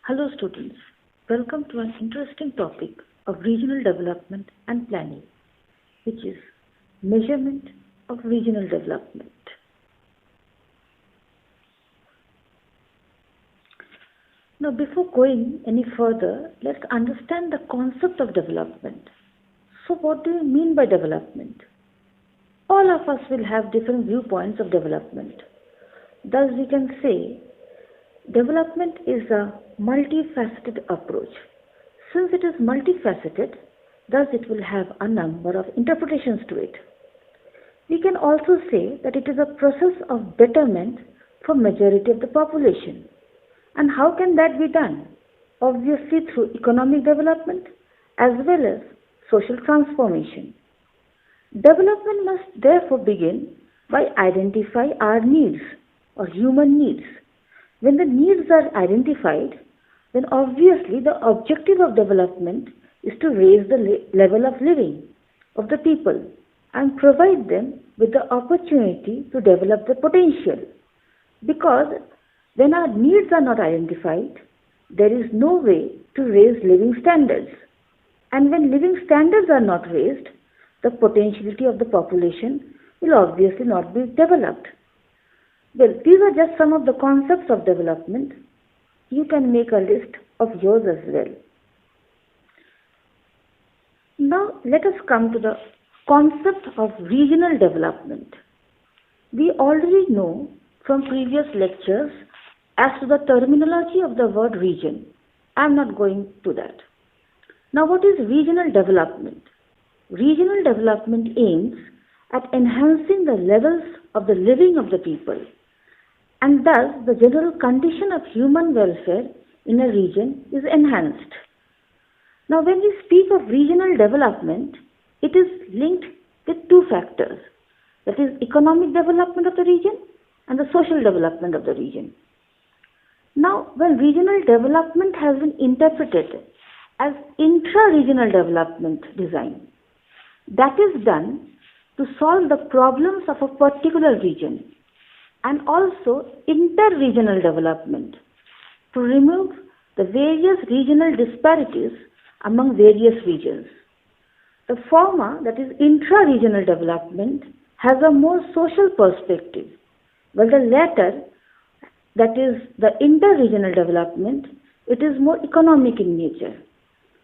Hello students, welcome to an interesting topic of regional development and planning, which is measurement of regional development. Now before going any further, let's understand the concept of development. So what do you mean by development? All of us will have different viewpoints of development. Thus we can say development is a multifaceted approach. Since it is multifaceted, thus it will have a number of interpretations to it. We can also say that it is a process of betterment for majority of the population. And how can that be done? Obviously through economic development as well as social transformation. Development must therefore begin by identifying our needs or human needs. When the needs are identified, then obviously the objective of development is to raise the level of living of the people and provide them with the opportunity to develop their potential. Because when our needs are not identified, there is no way to raise living standards. And when living standards are not raised, the potentiality of the population will obviously not be developed. Well, these are just some of the concepts of development. You can make a list of yours as well. Now, let us come to the concept of regional development. We already know from previous lectures as to the terminology of the word region. I am not going to that. Now, what is regional development? Regional development aims at enhancing the levels of the living of the people, and thus the general condition of human welfare in a region is enhanced. Now, when we speak of regional development, it is linked with two factors, that is economic development of the region and the social development of the region. Now, when regional development has been interpreted as intra-regional development design, that is done to solve the problems of a particular region, and also inter-regional development to remove the various regional disparities among various regions. The former, that is intra-regional development, has a more social perspective, while the latter, that is the inter-regional development, it is more economic in nature.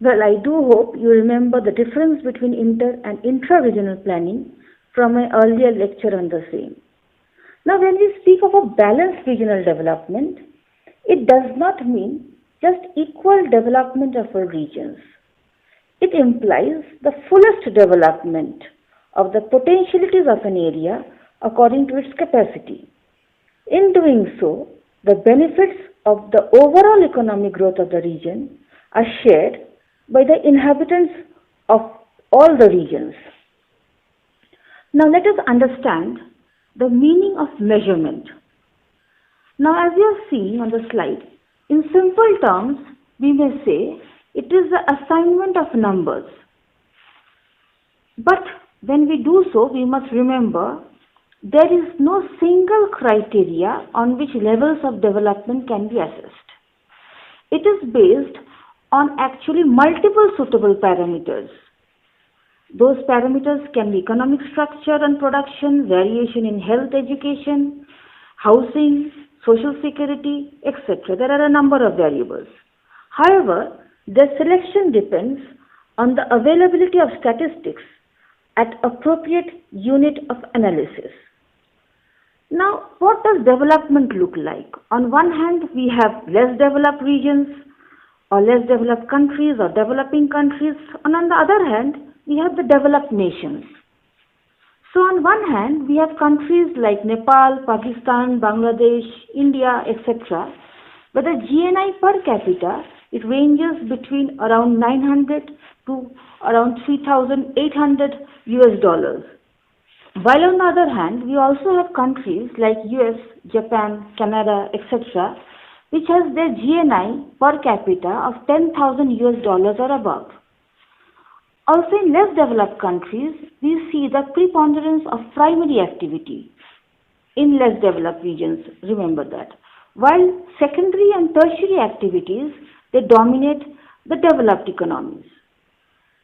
Well, I do hope you remember the difference between inter and intra-regional planning from my earlier lecture on the same. Now, when we speak of a balanced regional development, it does not mean just equal development of our regions. It implies the fullest development of the potentialities of an area according to its capacity. In doing so, the benefits of the overall economic growth of the region are shared by the inhabitants of all the regions. Now, let us understand the meaning of measurement. Now, as you are seeing on the slide, in simple terms, we may say it is the assignment of numbers. But when we do so, we must remember there is no single criteria on which levels of development can be assessed. It is based on actually multiple suitable parameters. Those parameters can be economic structure and production, variation in health, education, housing, social security, etc. There are a number of variables. However, their selection depends on the availability of statistics at appropriate unit of analysis. Now, what does development look like? On one hand, we have less developed regions or less developed countries or developing countries, and on the other hand, we have the developed nations. So on one hand, we have countries like Nepal, Pakistan, Bangladesh, India, etc. But the GNI per capita, it ranges between around 900 to around 3,800 US dollars. While on the other hand, we also have countries like US, Japan, Canada, etc., which has their GNI per capita of 10,000 US dollars or above. Also, in less developed countries, we see the preponderance of primary activity in less developed regions. Remember that. while secondary and tertiary activities, they dominate the developed economies.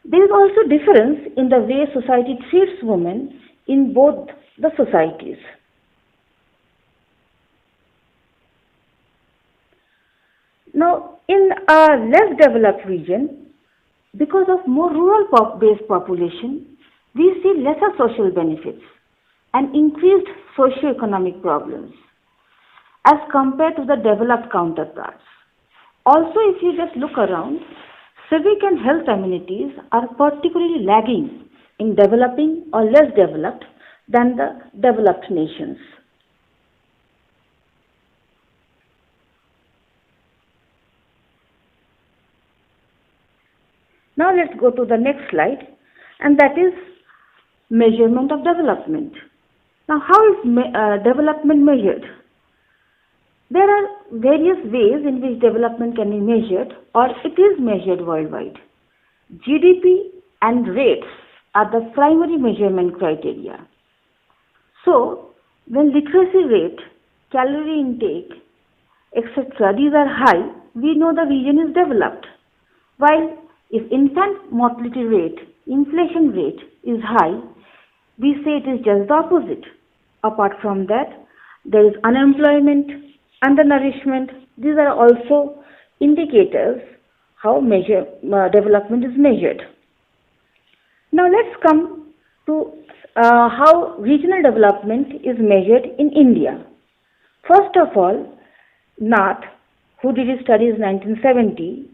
There is also difference in the way society treats women in both the societies. Now, in a less developed region, because of more rural based population, we see lesser social benefits and increased socio-economic problems as compared to the developed counterparts. Also, if you just look around, civic and health amenities are particularly lagging in developing or less developed than the developed nations. Now let's go to the next slide, and that is measurement of development. Now, how is development measured? There are various ways in which development can be measured, or it is measured worldwide. GDP and rates are the primary measurement criteria. So, when literacy rate, calorie intake, etc., these are high, we know the region is developed. While if infant mortality rate, inflation rate is high, we say it is just the opposite. Apart from that, there is unemployment, undernourishment. These are also indicators how development is measured. Now let's come to how regional development is measured in India. First of all, Nath, who did his studies in 1970,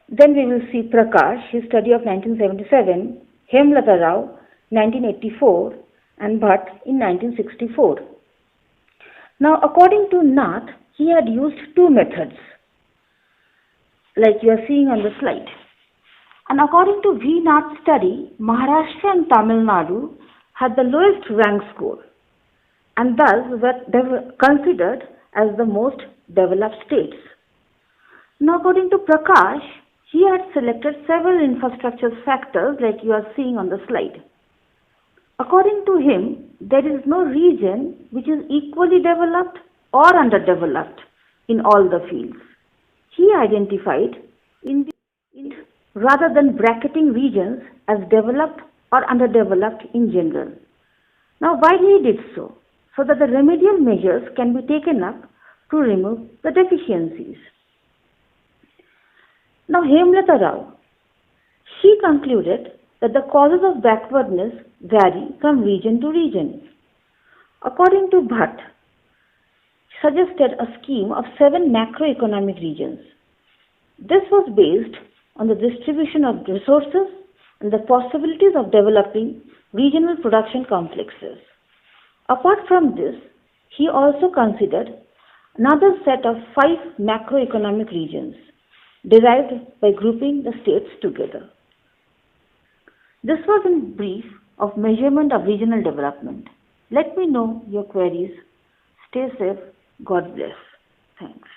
then we will see Prakash, his study of 1977, Hemlata Rao, 1984, and Bhatt in 1964. Now, according to Nath, he had used two methods, like you are seeing on the slide. And according to V. Nath's study, Maharashtra and Tamil Nadu had the lowest rank score, and thus were considered as the most developed states. Now, according to Prakash, he had selected several infrastructure factors like you are seeing on the slide. According to him, there is no region which is equally developed or underdeveloped in all the fields. He identified rather than bracketing regions as developed or underdeveloped in general. Now, why he did so? So that the remedial measures can be taken up to remove the deficiencies. Now, Hemlata Rao, she concluded that the causes of backwardness vary from region to region. According to Bhatt, suggested a scheme of 7 macroeconomic regions. This was based on the distribution of resources and the possibilities of developing regional production complexes. Apart from this, he also considered another set of 5 macroeconomic regions, derived by grouping the states together. This was in brief of measurement of regional development. Let me know your queries. Stay safe. God bless. Thanks.